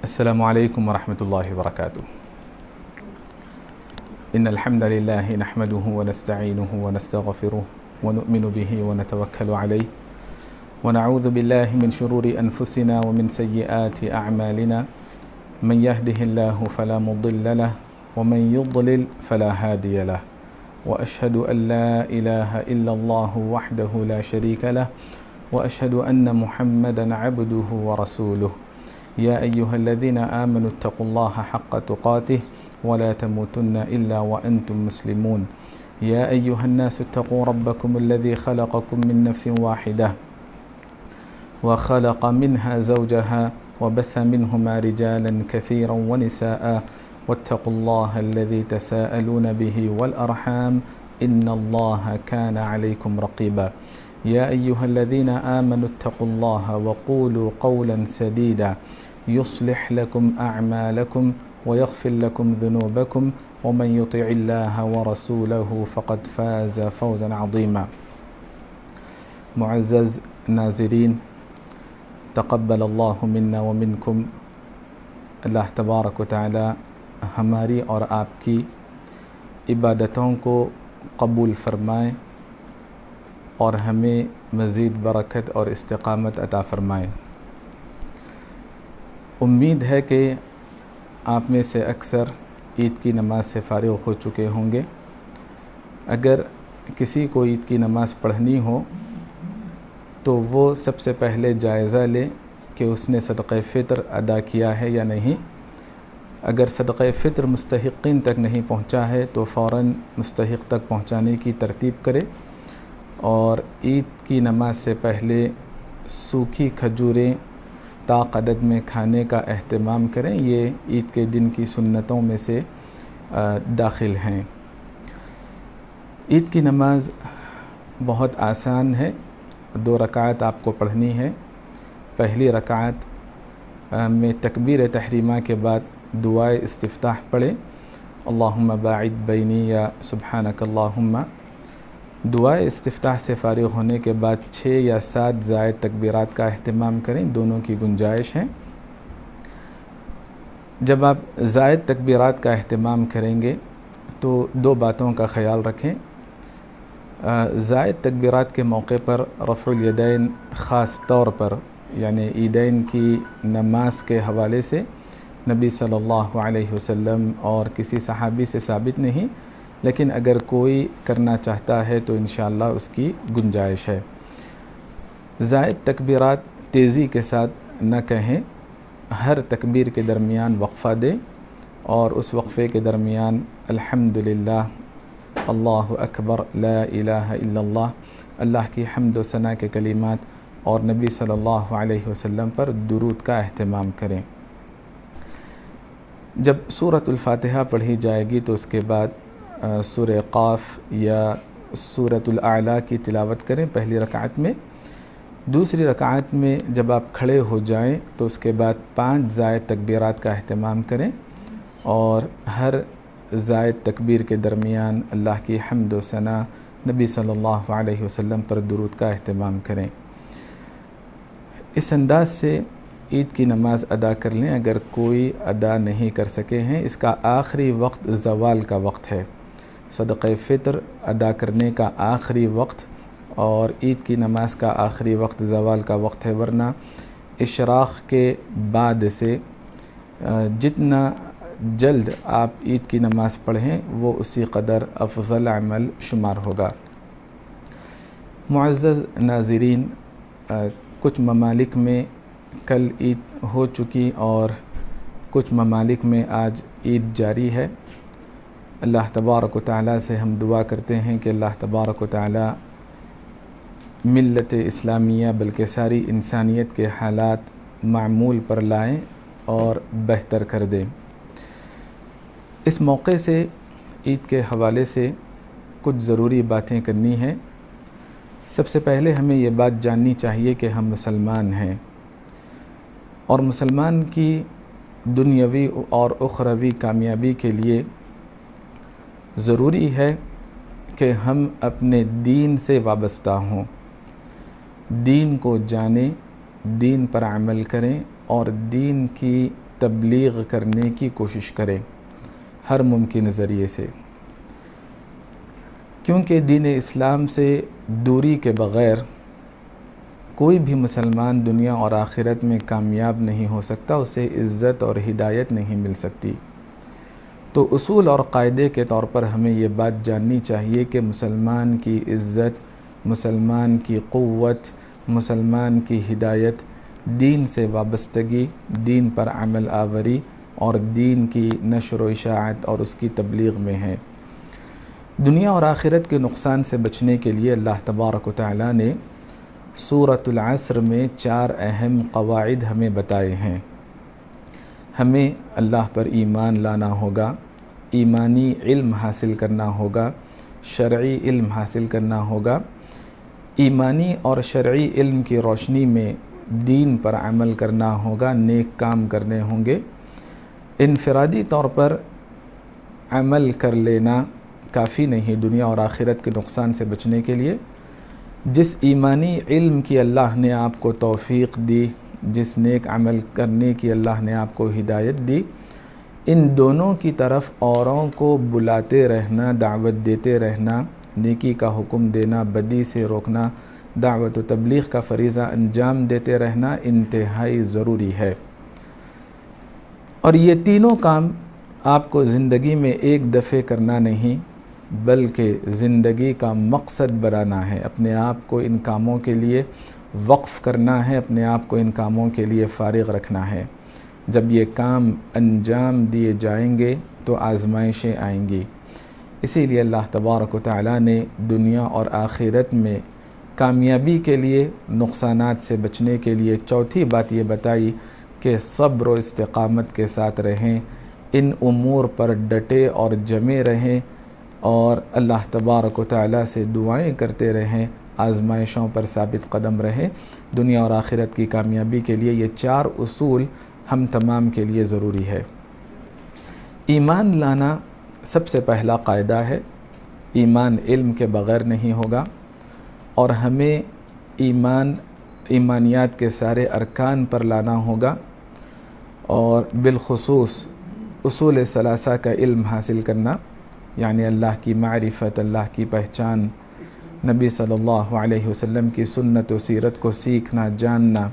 السلام علیکم ورحمۃ اللہ وبرکاتہ۔ ان الحمد للہ نحمده ونستعینه ونستغفره ونؤمن به ونتوکل علیہ ونعوذ باللہ من شرور انفسنا ومن سیئات اعمالنا من يهده الله فلا مضل له ومن يضلل فلا هادي له واشهد ان لا اله الا الله وحده لا شريك له واشهد ان محمدا عبده ورسوله يا أيها الذين آمنوا اتقوا الله حق تقاته ولا تموتن إلا وأنتم مسلمون يا أيها الناس اتقوا ربكم الذي خلقكم من نفس واحدة وخلق منها زوجها وبث منهما رجالا كثيرا ونساء واتقوا الله الذي تساءلون به والأرحام إن الله كان عليكم رقيبا يا أيها الذين آمنوا اتقوا الله وقولوا قولا سديدا يصلح لكم أعمالكم ويغفر لكم ذنوبكم ومن يطع الله ورسوله فقد فاز فوزا عظيما۔ معزز ناظرین، تقبل اللہ منا ومنکم۔ اللہ تبارک و تعالی ہماری اور آپ کی عبادتوں کو قبول فرمائے اور ہمیں مزید برکت اور استقامت عطا فرمائے۔ امید ہے کہ آپ میں سے اکثر عید کی نماز سے فارغ ہو چکے ہوں گے۔ اگر کسی کو عید کی نماز پڑھنی ہو تو وہ سب سے پہلے جائزہ لے کہ اس نے صدقہ فطر ادا کیا ہے یا نہیں۔ اگر صدقہ فطر مستحقین تک نہیں پہنچا ہے تو فوراً مستحق تک پہنچانے کی ترتیب کرے، اور عید کی نماز سے پہلے سوکھی کھجوریں طاق عدد میں کھانے کا اہتمام کریں۔ یہ عید کے دن کی سنتوں میں سے داخل ہیں۔ عید کی نماز بہت آسان ہے۔ 2 رکعت آپ کو پڑھنی ہے۔ پہلی رکعت میں تکبیر تحریمہ کے بعد دعائے استفتاح پڑھیں، اللہم باعد بینی یا سبحانک اللہم۔ دعائے استفتاح سے فارغ ہونے کے بعد 6 یا 7 زائد تکبیرات کا اہتمام کریں، دونوں کی گنجائش ہے۔ جب آپ زائد تکبیرات کا اہتمام کریں گے تو 2 باتوں کا خیال رکھیں۔ زائد تکبیرات کے موقع پر رفع الیدین خاص طور پر، یعنی عیدین کی نماز کے حوالے سے نبی صلی اللہ علیہ وسلم اور کسی صحابی سے ثابت نہیں، لیکن اگر کوئی کرنا چاہتا ہے تو انشاءاللہ اس کی گنجائش ہے۔ زائد تکبیرات تیزی کے ساتھ نہ کہیں، ہر تکبیر کے درمیان وقفہ دیں، اور اس وقفے کے درمیان الحمدللہ، اللہ اکبر، لا الہ الا اللہ، اللہ کی حمد و ثنا کے کلمات اور نبی صلی اللہ علیہ وسلم پر درود کا اہتمام کریں۔ جب سورۃ الفاتحہ پڑھی جائے گی تو اس کے بعد سورہ قاف یا سورۃ الاعلیٰ کی تلاوت کریں پہلی رکعت میں۔ دوسری رکعت میں جب آپ کھڑے ہو جائیں تو اس کے بعد 5 زائد تکبیرات کا اہتمام کریں، اور ہر زائد تکبیر کے درمیان اللہ کی حمد و ثنا، نبی صلی اللہ علیہ وسلم پر درود کا اہتمام کریں۔ اس انداز سے عید کی نماز ادا کر لیں۔ اگر کوئی ادا نہیں کر سکے ہیں، اس کا آخری وقت زوال کا وقت ہے۔ صدقہ فطر ادا کرنے کا آخری وقت اور عید کی نماز کا آخری وقت زوال کا وقت ہے، ورنہ اشراق کے بعد سے جتنا جلد آپ عید کی نماز پڑھیں وہ اسی قدر افضل عمل شمار ہوگا۔ معزز ناظرین، کچھ ممالک میں کل عید ہو چکی اور کچھ ممالک میں آج عید جاری ہے۔ اللہ تبارک و تعالیٰ سے ہم دعا کرتے ہیں کہ اللہ تبارک و تعالیٰ ملت اسلامیہ بلکہ ساری انسانیت کے حالات معمول پر لائیں اور بہتر کر دیں۔ اس موقع سے عید کے حوالے سے کچھ ضروری باتیں کرنی ہیں۔ سب سے پہلے ہمیں یہ بات جاننی چاہیے کہ ہم مسلمان ہیں، اور مسلمان کی دنیاوی اور اخروی کامیابی کے لیے ضروری ہے کہ ہم اپنے دین سے وابستہ ہوں، دین کو جانیں، دین پر عمل کریں اور دین کی تبلیغ کرنے کی کوشش کرے ہر ممکن ذریعے سے، کیونکہ دین اسلام سے دوری کے بغیر کوئی بھی مسلمان دنیا اور آخرت میں کامیاب نہیں ہو سکتا، اسے عزت اور ہدایت نہیں مل سکتی۔ تو اصول اور قاعدے کے طور پر ہمیں یہ بات جاننی چاہیے کہ مسلمان کی عزت، مسلمان کی قوت، مسلمان کی ہدایت دین سے وابستگی، دین پر عمل آوری اور دین کی نشر و اشاعت اور اس کی تبلیغ میں ہے۔ دنیا اور آخرت کے نقصان سے بچنے کے لیے اللہ تبارک و تعالیٰ نے سورۃ العصر میں 4 اہم قواعد ہمیں بتائے ہیں۔ ہمیں اللہ پر ایمان لانا ہوگا، ایمانی علم حاصل کرنا ہوگا، شرعی علم حاصل کرنا ہوگا، ایمانی اور شرعی علم کی روشنی میں دین پر عمل کرنا ہوگا، نیک کام کرنے ہوں گے۔ انفرادی طور پر عمل کر لینا کافی نہیں دنیا اور آخرت کے نقصان سے بچنے کے لیے۔ جس ایمانی علم کی اللہ نے آپ کو توفیق دی، جس نیک عمل کرنے کی اللہ نے آپ کو ہدایت دی، ان دونوں کی طرف اوروں کو بلاتے رہنا، دعوت دیتے رہنا، نیکی کا حکم دینا، بدی سے روکنا، دعوت و تبلیغ کا فریضہ انجام دیتے رہنا انتہائی ضروری ہے۔ اور یہ تینوں کام آپ کو زندگی میں ایک دفعے کرنا نہیں بلکہ زندگی کا مقصد بنانا ہے، اپنے آپ کو ان کاموں کے لیے وقف کرنا ہے، اپنے آپ کو ان کاموں کے لیے فارغ رکھنا ہے۔ جب یہ کام انجام دیے جائیں گے تو آزمائشیں آئیں گی۔ اسی لیے اللہ تبارک و تعالیٰ نے دنیا اور آخرت میں کامیابی کے لیے، نقصانات سے بچنے کے لیے چوتھی بات یہ بتائی کہ صبر و استقامت کے ساتھ رہیں، ان امور پر ڈٹے اور جمے رہیں اور اللہ تبارک و تعالیٰ سے دعائیں کرتے رہیں، آزمائشوں پر ثابت قدم رہیں۔ دنیا اور آخرت کی کامیابی کے لیے یہ 4 اصول ہم تمام کے لیے ضروری ہے۔ ایمان لانا سب سے پہلا قاعدہ ہے۔ ایمان علم کے بغیر نہیں ہوگا، اور ہمیں ایمانیات کے سارے ارکان پر لانا ہوگا، اور بالخصوص اصول ثلاثہ کا علم حاصل کرنا، یعنی اللہ کی معرفت، اللہ کی پہچان، نبی صلی اللہ علیہ وسلم کی سنت و سیرت کو سیکھنا، جاننا،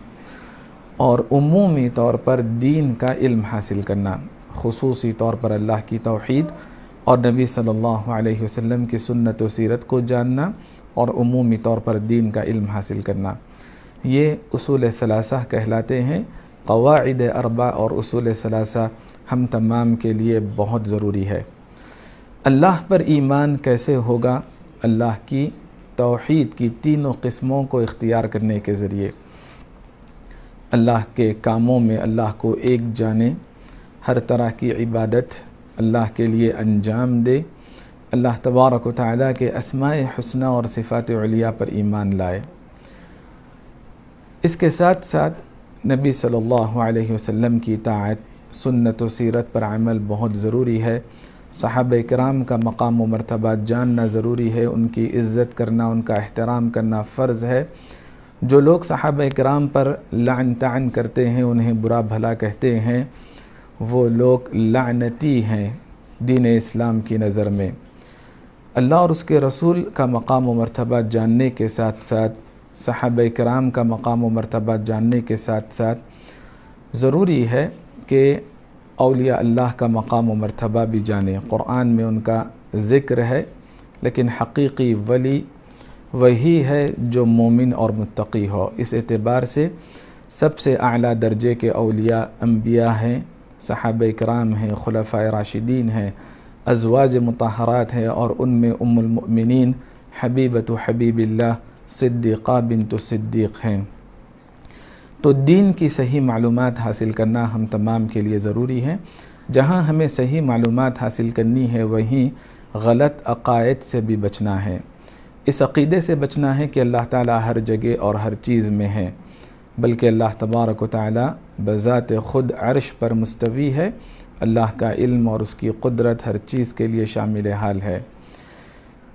اور عمومی طور پر دین کا علم حاصل کرنا، خصوصی طور پر اللہ کی توحید اور نبی صلی اللہ علیہ وسلم کی سنت و سیرت کو جاننا، اور عمومی طور پر دین کا علم حاصل کرنا۔ یہ اصول ثلاثہ کہلاتے ہیں۔ قواعد اربع اور اصول ثلاثہ ہم تمام کے لیے بہت ضروری ہے۔ اللہ پر ایمان کیسے ہوگا؟ اللہ کی توحید کی تینوں قسموں کو اختیار کرنے کے ذریعے، اللہ کے کاموں میں اللہ کو ایک جانے، ہر طرح کی عبادت اللہ کے لیے انجام دے، اللہ تبارک و تعالیٰ کے اسماء حسنہ اور صفات علیہ پر ایمان لائے۔ اس کے ساتھ ساتھ نبی صلی اللہ علیہ وسلم کی اطاعت، سنت و سیرت پر عمل بہت ضروری ہے۔ صحابہ کرام کا مقام و مرتبہ جاننا ضروری ہے، ان کی عزت کرنا، ان کا احترام کرنا فرض ہے۔ جو لوگ صحابہ کرام پر لعن طعن کرتے ہیں، انہیں برا بھلا کہتے ہیں، وہ لوگ لعنتی ہیں دین اسلام کی نظر میں۔ اللہ اور اس کے رسول کا مقام و مرتبہ جاننے کے ساتھ ساتھ، صحابہ کرام کا مقام و مرتبہ جاننے کے ساتھ ساتھ ضروری ہے کہ اولیاء اللہ کا مقام و مرتبہ بھی جانیں۔ قرآن میں ان کا ذکر ہے، لیکن حقیقی ولی وہی ہے جو مومن اور متقی ہو۔ اس اعتبار سے سب سے اعلیٰ درجے کے اولیاء انبیاء ہیں، صحابہ کرام ہیں، خلفاء راشدین ہیں، ازواج مطہرات ہیں، اور ان میں ام المؤمنین حبیبۃ حبیب اللہ صدیقہ بنت صدیق ہیں۔ تو دین کی صحیح معلومات حاصل کرنا ہم تمام کے لیے ضروری ہے۔ جہاں ہمیں صحیح معلومات حاصل کرنی ہے، وہیں غلط عقائد سے بھی بچنا ہے۔ اس عقیدے سے بچنا ہے کہ اللہ تعالیٰ ہر جگہ اور ہر چیز میں ہے، بلکہ اللہ تبارک و تعالیٰ بذات خود عرش پر مستوی ہے۔ اللہ کا علم اور اس کی قدرت ہر چیز کے لیے شامل حال ہے۔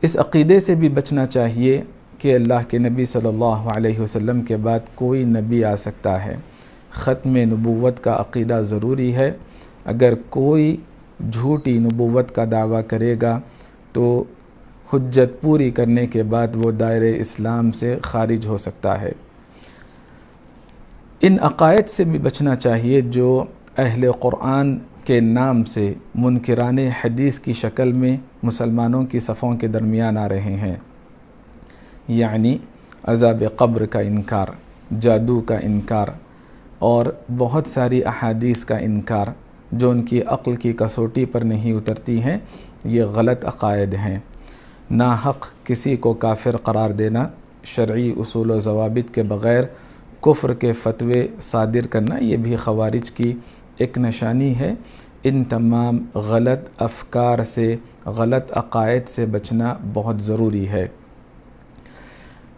اس عقیدے سے بھی بچنا چاہیے کہ اللہ کے نبی صلی اللہ علیہ وسلم کے بعد کوئی نبی آ سکتا ہے، ختم نبوت کا عقیدہ ضروری ہے. اگر کوئی جھوٹی نبوت کا دعویٰ کرے گا تو حجت پوری کرنے کے بعد وہ دائرہ اسلام سے خارج ہو سکتا ہے. ان عقائد سے بھی بچنا چاہیے جو اہل قرآن کے نام سے منکران حدیث کی شکل میں مسلمانوں کی صفوں کے درمیان آ رہے ہیں، یعنی عذاب قبر کا انکار، جادو کا انکار اور بہت ساری احادیث کا انکار جو ان کی عقل کی کسوٹی پر نہیں اترتی ہیں. یہ غلط عقائد ہیں. ناحق کسی کو کافر قرار دینا، شرعی اصول و ضوابط کے بغیر کفر کے فتوے صادر کرنا، یہ بھی خوارج کی ایک نشانی ہے. ان تمام غلط افکار سے، غلط عقائد سے بچنا بہت ضروری ہے.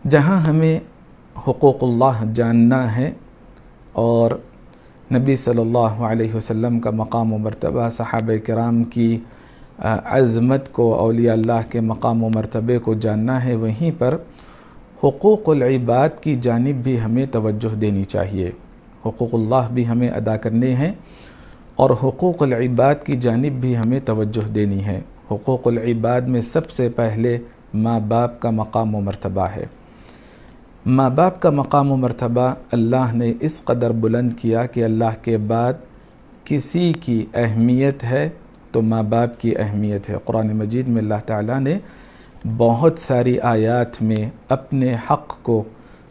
جہاں ہمیں حقوق اللہ جاننا ہے اور نبی صلی اللہ علیہ وسلم کا مقام و مرتبہ، صحابہ کرام کی عظمت کو، اولیاء اللہ کے مقام و مرتبے کو جاننا ہے، وہیں پر حقوق العباد کی جانب بھی ہمیں توجہ دینی چاہیے. حقوق اللہ بھی ہمیں ادا کرنے ہیں اور حقوق العباد کی جانب بھی ہمیں توجہ دینی ہے. حقوق العباد میں سب سے پہلے ماں باپ کا مقام و مرتبہ ہے. ماں باپ کا مقام و مرتبہ اللہ نے اس قدر بلند کیا کہ اللہ کے بعد کسی کی اہمیت ہے تو ماں باپ کی اہمیت ہے. قرآن مجید میں اللہ تعالیٰ نے بہت ساری آیات میں اپنے حق کو،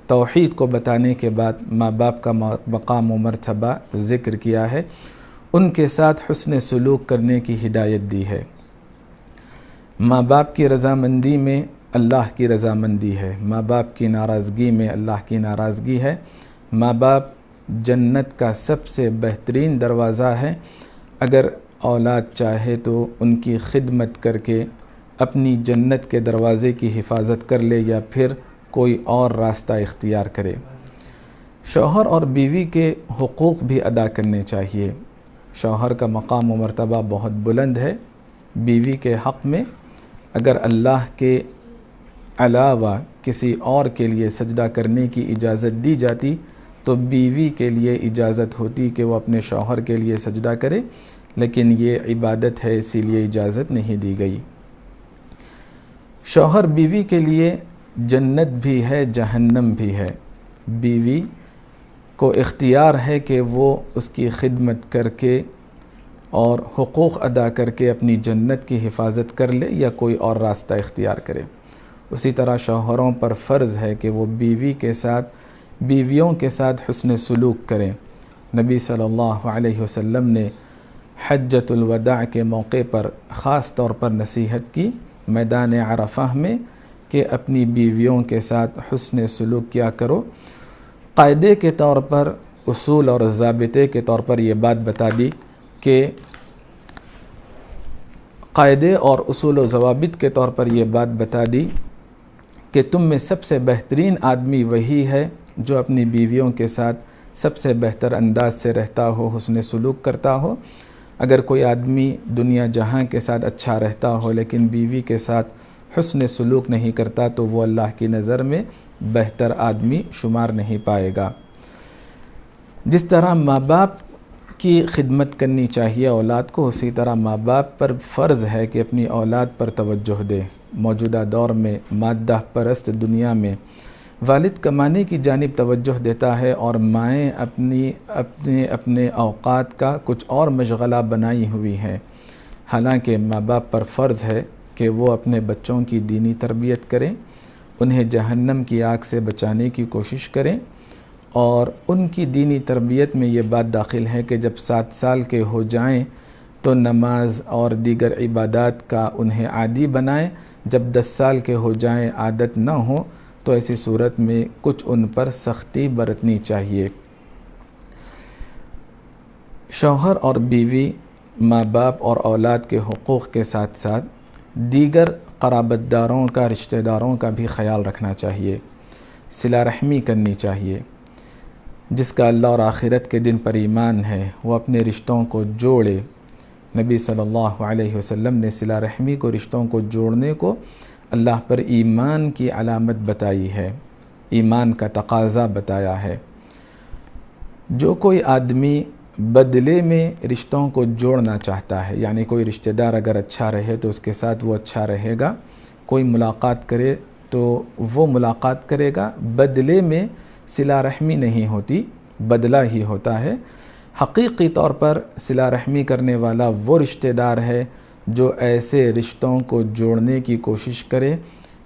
توحید کو بتانے کے بعد ماں باپ کا مقام و مرتبہ ذکر کیا ہے. ان کے ساتھ حسن سلوک کرنے کی ہدایت دی ہے. ماں باپ کی رضامندی میں اللہ کی رضامندی ہے، ماں باپ کی ناراضگی میں اللہ کی ناراضگی ہے. ماں باپ جنت کا سب سے بہترین دروازہ ہے. اگر اولاد چاہے تو ان کی خدمت کر کے اپنی جنت کے دروازے کی حفاظت کر لے یا پھر کوئی اور راستہ اختیار کرے. شوہر اور بیوی کے حقوق بھی ادا کرنے چاہیے. شوہر کا مقام و مرتبہ بہت بلند ہے. بیوی کے حق میں اگر اللہ کے علاوہ کسی اور کے لیے سجدہ کرنے کی اجازت دی جاتی تو بیوی کے لیے اجازت ہوتی کہ وہ اپنے شوہر کے لیے سجدہ کرے، لیکن یہ عبادت ہے اسی لیے اجازت نہیں دی گئی. شوہر بیوی کے لیے جنت بھی ہے، جہنم بھی ہے. بیوی کو اختیار ہے کہ وہ اس کی خدمت کر کے اور حقوق ادا کر کے اپنی جنت کی حفاظت کر لے یا کوئی اور راستہ اختیار کرے. اسی طرح شوہروں پر فرض ہے کہ وہ بیویوں کے ساتھ حسن سلوک کریں. نبی صلی اللہ علیہ وسلم نے حجۃ الوداع کے موقع پر خاص طور پر نصیحت کی میدان عرفہ میں کہ اپنی بیویوں کے ساتھ حسن سلوک کیا کرو. قاعدے کے طور پر، اصول اور ضابطے کے طور پر یہ بات بتا دی کہ قاعدے اور اصول و ضوابط کے طور پر یہ بات بتا دی کہ تم میں سب سے بہترین آدمی وہی ہے جو اپنی بیویوں کے ساتھ سب سے بہتر انداز سے رہتا ہو، حسن سلوک کرتا ہو. اگر کوئی آدمی دنیا جہاں کے ساتھ اچھا رہتا ہو لیکن بیوی کے ساتھ حسن سلوک نہیں کرتا تو وہ اللہ کی نظر میں بہتر آدمی شمار نہیں پائے گا. جس طرح ماں باپ کی خدمت کرنی چاہیے اولاد کو، اسی طرح ماں باپ پر فرض ہے کہ اپنی اولاد پر توجہ دے. موجودہ دور میں مادہ پرست دنیا میں والد کمانے کی جانب توجہ دیتا ہے اور مائیں اپنے اوقات کا کچھ اور مشغلہ بنائی ہوئی ہیں. حالانکہ ماں باپ پر فرض ہے کہ وہ اپنے بچوں کی دینی تربیت کریں، انہیں جہنم کی آگ سے بچانے کی کوشش کریں. اور ان کی دینی تربیت میں یہ بات داخل ہے کہ جب 7 سال کے ہو جائیں تو نماز اور دیگر عبادات کا انہیں عادی بنائیں. جب 10 سال کے ہو جائیں عادت نہ ہو تو ایسی صورت میں کچھ ان پر سختی برتنی چاہیے. شوہر اور بیوی، ماں باپ اور اولاد کے حقوق کے ساتھ ساتھ دیگر قرابت داروں کا، رشتہ داروں کا بھی خیال رکھنا چاہیے. صلہ رحمی کرنی چاہیے. جس کا اللہ اور آخرت کے دن پر ایمان ہے وہ اپنے رشتوں کو جوڑے. نبی صلی اللہ علیہ وسلم نے صلہ رحمی کو، رشتوں کو جوڑنے کو اللہ پر ایمان کی علامت بتائی ہے، ایمان کا تقاضا بتایا ہے. جو کوئی آدمی بدلے میں رشتوں کو جوڑنا چاہتا ہے، یعنی کوئی رشتہ دار اگر اچھا رہے تو اس کے ساتھ وہ اچھا رہے گا، کوئی ملاقات کرے تو وہ ملاقات کرے گا، بدلے میں صلہ رحمی نہیں ہوتی، بدلہ ہی ہوتا ہے۔ حقیقی طور پر صلہ رحمی کرنے والا وہ رشتہ دار ہے جو ایسے رشتوں کو جوڑنے کی کوشش کرے،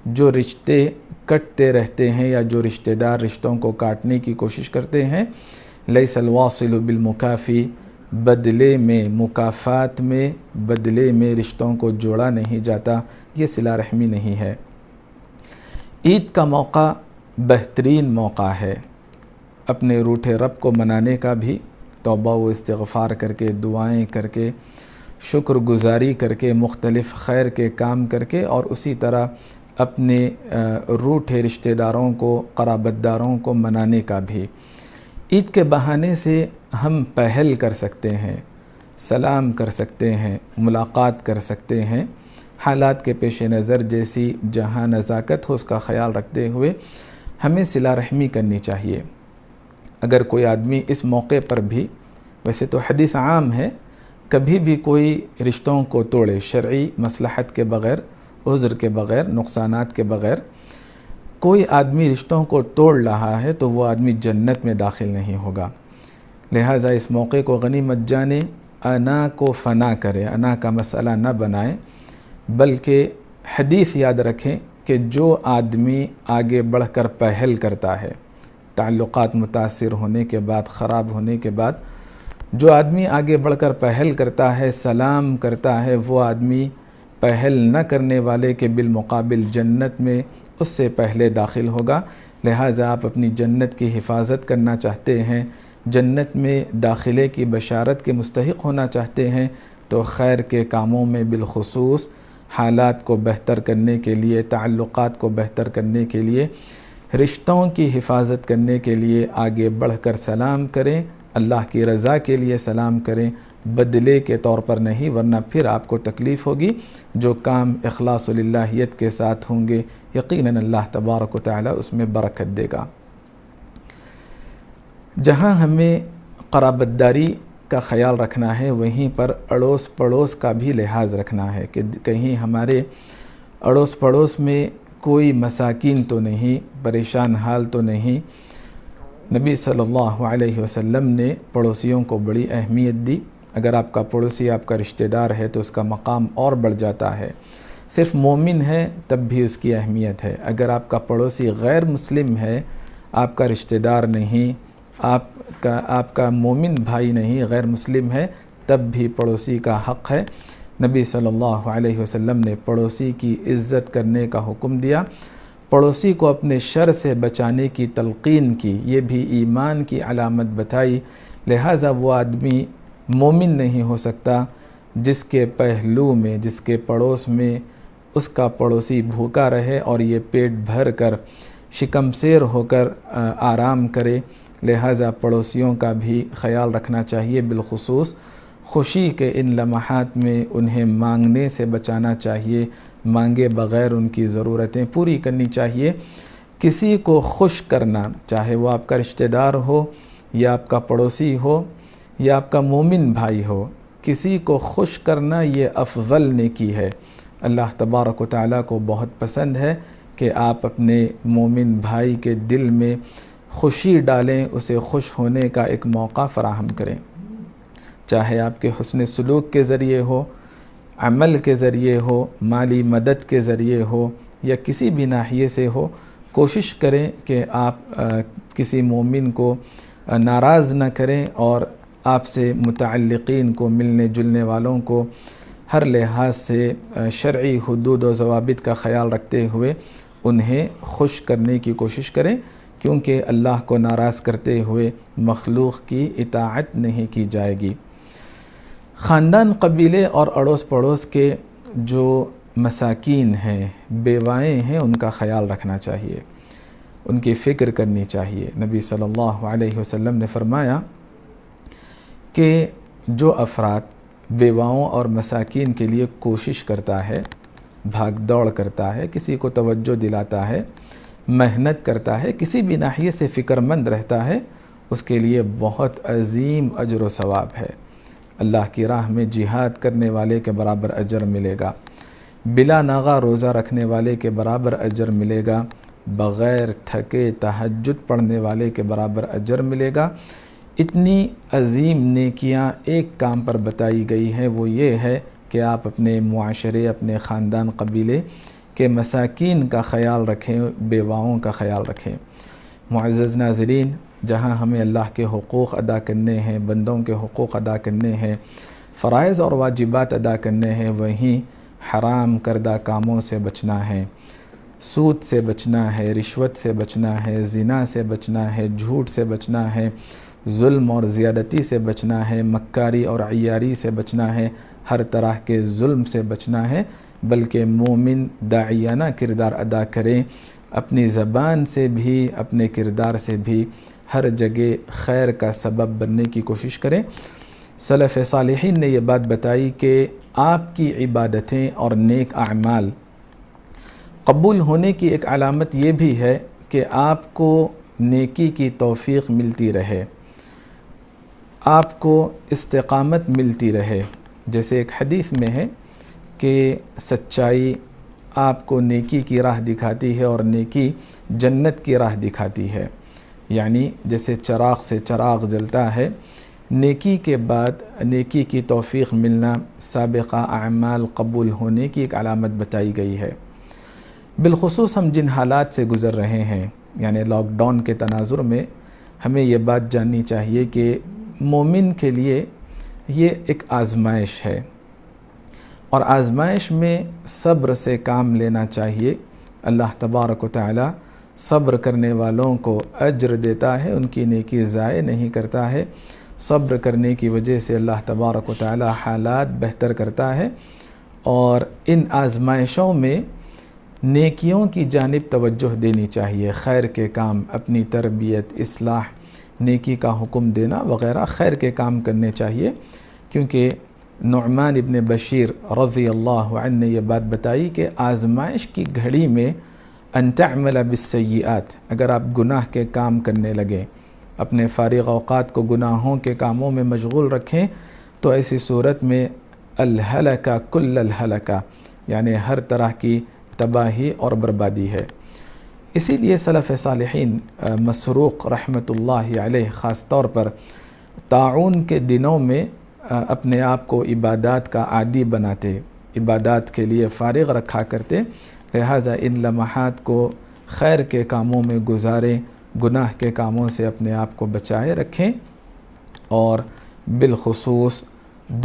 جو رشتے کٹتے رہتے ہیں یا جو رشتہ دار رشتوں کو کاٹنے کی کوشش کرتے ہیں۔ لیس الواصل بالمکافی، بدلے میں، مکافات میں، بدلے میں رشتوں کو جوڑا نہیں جاتا، یہ صلہ رحمی نہیں ہے۔ عید کا موقع بہترین موقع ہے اپنے روٹھے رب کو منانے کا بھی، توبہ و استغفار کر کے، دعائیں کر کے، شکر گزاری کر کے، مختلف خیر کے کام کر کے، اور اسی طرح اپنے روٹھے رشتہ داروں کو، قرابت داروں کو منانے کا بھی۔ عید کے بہانے سے ہم پہل کر سکتے ہیں، سلام کر سکتے ہیں، ملاقات کر سکتے ہیں، حالات کے پیش نظر جیسی جہاں نزاکت ہو اس کا خیال رکھتے ہوئے ہمیں صلہ رحمی کرنی چاہیے۔ اگر کوئی آدمی اس موقع پر بھی، ویسے تو حدیث عام ہے، کبھی بھی کوئی رشتوں کو توڑے شرعی مصلحت کے بغیر، عذر کے بغیر، نقصانات کے بغیر، کوئی آدمی رشتوں کو توڑ رہا ہے تو وہ آدمی جنت میں داخل نہیں ہوگا۔ لہٰذا اس موقع کو غنیمت جانے، انا کو فنا کرے، انا کا مسئلہ نہ بنائیں، بلکہ حدیث یاد رکھیں کہ جو آدمی آگے بڑھ کر پہل کرتا ہے، تعلقات متاثر ہونے کے بعد، خراب ہونے کے بعد، جو آدمی آگے بڑھ کر پہل کرتا ہے، سلام کرتا ہے، وہ آدمی پہل نہ کرنے والے کے بالمقابل جنت میں اس سے پہلے داخل ہوگا۔ لہٰذا آپ اپنی جنت کی حفاظت کرنا چاہتے ہیں، جنت میں داخلے کی بشارت کے مستحق ہونا چاہتے ہیں، تو خیر کے کاموں میں بالخصوص حالات کو بہتر کرنے کے لیے، تعلقات کو بہتر کرنے کے لیے، رشتوں کی حفاظت کرنے کے لیے آگے بڑھ کر سلام کریں، اللہ کی رضا کے لیے سلام کریں، بدلے کے طور پر نہیں، ورنہ پھر آپ کو تکلیف ہوگی۔ جو کام اخلاص و للہیت کے ساتھ ہوں گے، یقیناً اللہ تبارک و تعالی اس میں برکت دے گا۔ جہاں ہمیں قرابت داری کا خیال رکھنا ہے، وہیں پر اڑوس پڑوس کا بھی لحاظ رکھنا ہے کہ کہیں ہمارے اڑوس پڑوس میں کوئی مساکین تو نہیں، پریشان حال تو نہیں۔ نبی صلی اللہ علیہ وسلم نے پڑوسیوں کو بڑی اہمیت دی۔ اگر آپ کا پڑوسی آپ کا رشتہ دار ہے تو اس کا مقام اور بڑھ جاتا ہے، صرف مومن ہے تب بھی اس کی اہمیت ہے۔ اگر آپ کا پڑوسی غیر مسلم ہے، آپ کا رشتہ دار نہیں، آپ کا مومن بھائی نہیں، غیر مسلم ہے، تب بھی پڑوسی کا حق ہے۔ نبی صلی اللہ علیہ وسلم نے پڑوسی کی عزت کرنے کا حکم دیا، پڑوسی کو اپنے شر سے بچانے کی تلقین کی، یہ بھی ایمان کی علامت بتائی۔ لہٰذا وہ آدمی مومن نہیں ہو سکتا جس کے پہلو میں، جس کے پڑوس میں اس کا پڑوسی بھوکا رہے اور یہ پیٹ بھر کر شکم سیر ہو کر آرام کرے۔ لہٰذا پڑوسیوں کا بھی خیال رکھنا چاہیے، بالخصوص خوشی کے ان لمحات میں انہیں مانگنے سے بچانا چاہیے، مانگے بغیر ان کی ضرورتیں پوری کرنی چاہیے۔ کسی کو خوش کرنا، چاہے وہ آپ کا رشتہ دار ہو یا آپ کا پڑوسی ہو یا آپ کا مومن بھائی ہو، کسی کو خوش کرنا یہ افضل نیکی ہے۔ اللہ تبارک و تعالیٰ کو بہت پسند ہے کہ آپ اپنے مومن بھائی کے دل میں خوشی ڈالیں، اسے خوش ہونے کا ایک موقع فراہم کریں، چاہے آپ کے حسن سلوک کے ذریعے ہو، عمل کے ذریعے ہو، مالی مدد کے ذریعے ہو یا کسی بھی ناحیے سے ہو۔ کوشش کریں کہ آپ کسی مومن کو ناراض نہ کریں اور آپ سے متعلقین کو، ملنے جلنے والوں کو ہر لحاظ سے شرعی حدود و ضوابط کا خیال رکھتے ہوئے انہیں خوش کرنے کی کوشش کریں، کیونکہ اللہ کو ناراض کرتے ہوئے مخلوق کی اطاعت نہیں کی جائے گی۔ خاندان، قبیلے اور اڑوس پڑوس کے جو مساکین ہیں، بیوائیں ہیں، ان کا خیال رکھنا چاہیے، ان کی فکر کرنی چاہیے۔ نبی صلی اللہ علیہ وسلم نے فرمایا کہ جو افراد بیواؤں اور مساکین کے لیے کوشش کرتا ہے، بھاگ دوڑ کرتا ہے، کسی کو توجہ دلاتا ہے، محنت کرتا ہے، کسی بھی ناحیے سے فکر مند رہتا ہے، اس کے لیے بہت عظیم اجر و ثواب ہے۔ اللہ کی راہ میں جہاد کرنے والے کے برابر اجر ملے گا، بلا ناغہ روزہ رکھنے والے کے برابر اجر ملے گا، بغیر تھکے تہجد پڑھنے والے کے برابر اجر ملے گا۔ اتنی عظیم نیکیاں ایک کام پر بتائی گئی ہیں، وہ یہ ہے کہ آپ اپنے معاشرے، اپنے خاندان، قبیلے کے مساکین کا خیال رکھیں، بیواؤں کا خیال رکھیں۔ معزز ناظرین، جہاں ہمیں اللہ کے حقوق ادا کرنے ہیں، بندوں کے حقوق ادا کرنے ہیں، فرائض اور واجبات ادا کرنے ہیں، وہیں حرام کردہ کاموں سے بچنا ہے، سود سے بچنا ہے، رشوت سے بچنا ہے، زنا سے بچنا ہے، جھوٹ سے بچنا ہے، ظلم اور زیادتی سے بچنا ہے، مکاری اور عیاری سے بچنا ہے، ہر طرح کے ظلم سے بچنا ہے، بلکہ مومن داعیانہ کردار ادا کریں، اپنی زبان سے بھی، اپنے کردار سے بھی ہر جگہ خیر کا سبب بننے کی کوشش کریں۔ سلف صالحین نے یہ بات بتائی کہ آپ کی عبادتیں اور نیک اعمال قبول ہونے کی ایک علامت یہ بھی ہے کہ آپ کو نیکی کی توفیق ملتی رہے، آپ کو استقامت ملتی رہے۔ جیسے ایک حدیث میں ہے کہ سچائی آپ کو نیکی کی راہ دکھاتی ہے اور نیکی جنت کی راہ دکھاتی ہے، یعنی جیسے چراغ سے چراغ جلتا ہے، نیکی کے بعد نیکی کی توفیق ملنا سابقہ اعمال قبول ہونے کی ایک علامت بتائی گئی ہے۔ بالخصوص ہم جن حالات سے گزر رہے ہیں، یعنی لاک ڈاؤن کے تناظر میں، ہمیں یہ بات جاننی چاہیے کہ مومن کے لیے یہ ایک آزمائش ہے، اور آزمائش میں صبر سے کام لینا چاہیے۔ اللہ تبارک و تعالی صبر کرنے والوں کو اجر دیتا ہے، ان کی نیکی ضائع نہیں کرتا ہے۔ صبر کرنے کی وجہ سے اللہ تبارک و تعالی حالات بہتر کرتا ہے، اور ان آزمائشوں میں نیکیوں کی جانب توجہ دینی چاہیے، خیر کے کام، اپنی تربیت، اصلاح، نیکی کا حکم دینا وغیرہ خیر کے کام کرنے چاہیے، کیونکہ نعمان ابن بشیر رضی اللہ عنہ نے یہ بات بتائی کہ آزمائش کی گھڑی میں ان تعمل بالسیئات، اگر آپ گناہ کے کام کرنے لگیں، اپنے فارغ اوقات کو گناہوں کے کاموں میں مشغول رکھیں، تو ایسی صورت میں الہلکہ کل الہلکہ، یعنی ہر طرح کی تباہی اور بربادی ہے۔ اسی لیے سلف صالحین، مسروق رحمۃ اللہ علیہ خاص طور پر طاعون کے دنوں میں اپنے آپ کو عبادات کا عادی بناتے، عبادات کے لیے فارغ رکھا کرتے، لہٰذا ان لمحات کو خیر کے کاموں میں گزاریں، گناہ کے کاموں سے اپنے آپ کو بچائے رکھیں، اور بالخصوص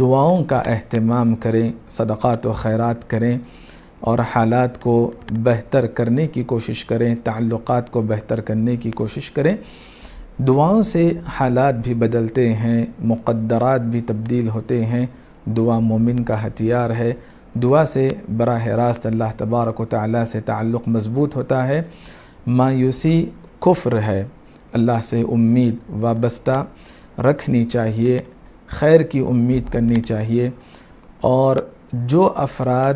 دعاؤں کا اہتمام کریں، صدقات و خیرات کریں، اور حالات کو بہتر کرنے کی کوشش کریں، تعلقات کو بہتر کرنے کی کوشش کریں۔ دعاؤں سے حالات بھی بدلتے ہیں، مقدرات بھی تبدیل ہوتے ہیں، دعا مومن کا ہتھیار ہے، دعا سے براہ راست اللہ تبارک و تعالیٰ سے تعلق مضبوط ہوتا ہے۔ مایوسی کفر ہے، اللہ سے امید وابستہ رکھنی چاہیے، خیر کی امید کرنی چاہیے، اور جو افراد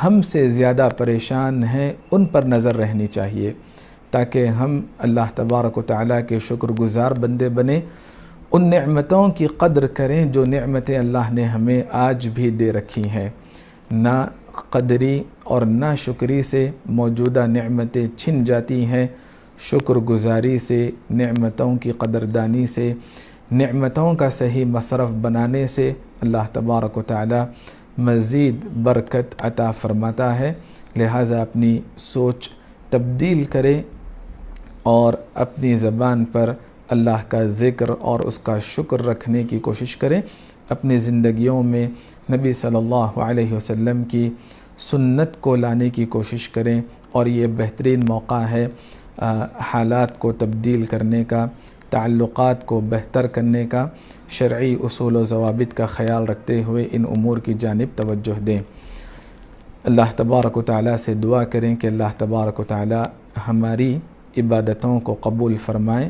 ہم سے زیادہ پریشان ہیں ان پر نظر رہنی چاہیے، تاکہ ہم اللہ تبارک و تعالیٰ کے شکر گزار بندے بنیں، ان نعمتوں کی قدر کریں جو نعمتیں اللہ نے ہمیں آج بھی دے رکھی ہیں۔ نہ قدری اور نہ شکری سے موجودہ نعمتیں چھن جاتی ہیں، شکر گزاری سے، نعمتوں کی قدردانی سے، نعمتوں کا صحیح مصرف بنانے سے اللہ تبارک و تعالی مزید برکت عطا فرماتا ہے۔ لہٰذا اپنی سوچ تبدیل کریں اور اپنی زبان پر اللہ کا ذکر اور اس کا شکر رکھنے کی کوشش کریں، اپنی زندگیوں میں نبی صلی اللہ علیہ وسلم کی سنت کو لانے کی کوشش کریں، اور یہ بہترین موقع ہے حالات کو تبدیل کرنے کا، تعلقات کو بہتر کرنے کا، شرعی اصول و ضوابط کا خیال رکھتے ہوئے ان امور کی جانب توجہ دیں۔ اللہ تبارک و تعالیٰ سے دعا کریں کہ اللہ تبارک و تعالیٰ ہماری عبادتوں کو قبول فرمائے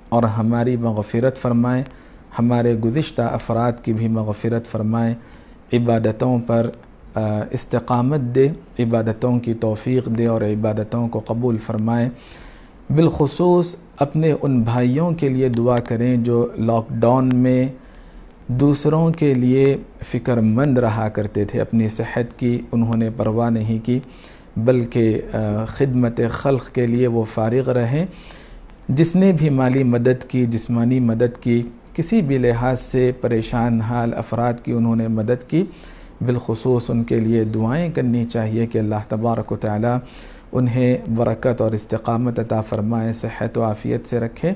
اور ہماری مغفرت فرمائے، ہمارے گزشتہ افراد کی بھی مغفرت فرمائے، عبادتوں پر استقامت دے، عبادتوں کی توفیق دے اور عبادتوں کو قبول فرمائے۔ بالخصوص اپنے ان بھائیوں کے لیے دعا کریں جو لاک ڈاؤن میں دوسروں کے لیے فکر مند رہا کرتے تھے، اپنی صحت کی انہوں نے پرواہ نہیں کی بلکہ خدمت خلق کے لیے وہ فارغ رہیں۔ جس نے بھی مالی مدد کی، جسمانی مدد کی، کسی بھی لحاظ سے پریشان حال افراد کی انہوں نے مدد کی، بالخصوص ان کے لیے دعائیں کرنی چاہیے کہ اللہ تبارک و تعالی انہیں برکت اور استقامت عطا فرمائے، صحت و عافیت سے رکھے،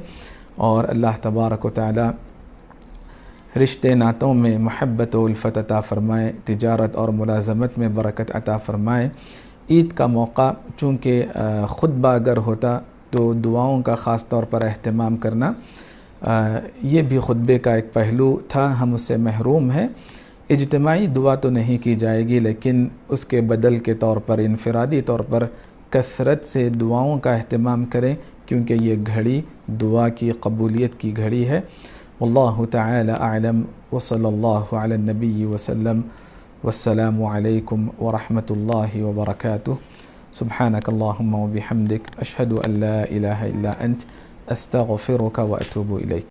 اور اللہ تبارک و تعالی رشتے ناتوں میں محبت و الفت عطا فرمائے، تجارت اور ملازمت میں برکت عطا فرمائے۔ عید کا موقع چونکہ خطبہ اگر ہوتا تو دعاؤں کا خاص طور پر اہتمام کرنا یہ بھی خطبے کا ایک پہلو تھا، ہم اس سے محروم ہیں۔ اجتماعی دعا تو نہیں کی جائے گی، لیکن اس کے بدل کے طور پر انفرادی طور پر کثرت سے دعاؤں کا اہتمام کریں، کیونکہ یہ گھڑی دعا کی قبولیت کی گھڑی ہے۔ واللہ تعالی اعلم، وصلی اللہ علی النبی وسلم، والسلام علیکم ورحمۃ اللہ وبرکاتہ۔ سبحانک اللہم وبحمدک، اشہد ان لا الہ الا انت، استغفرک واتوب الیک۔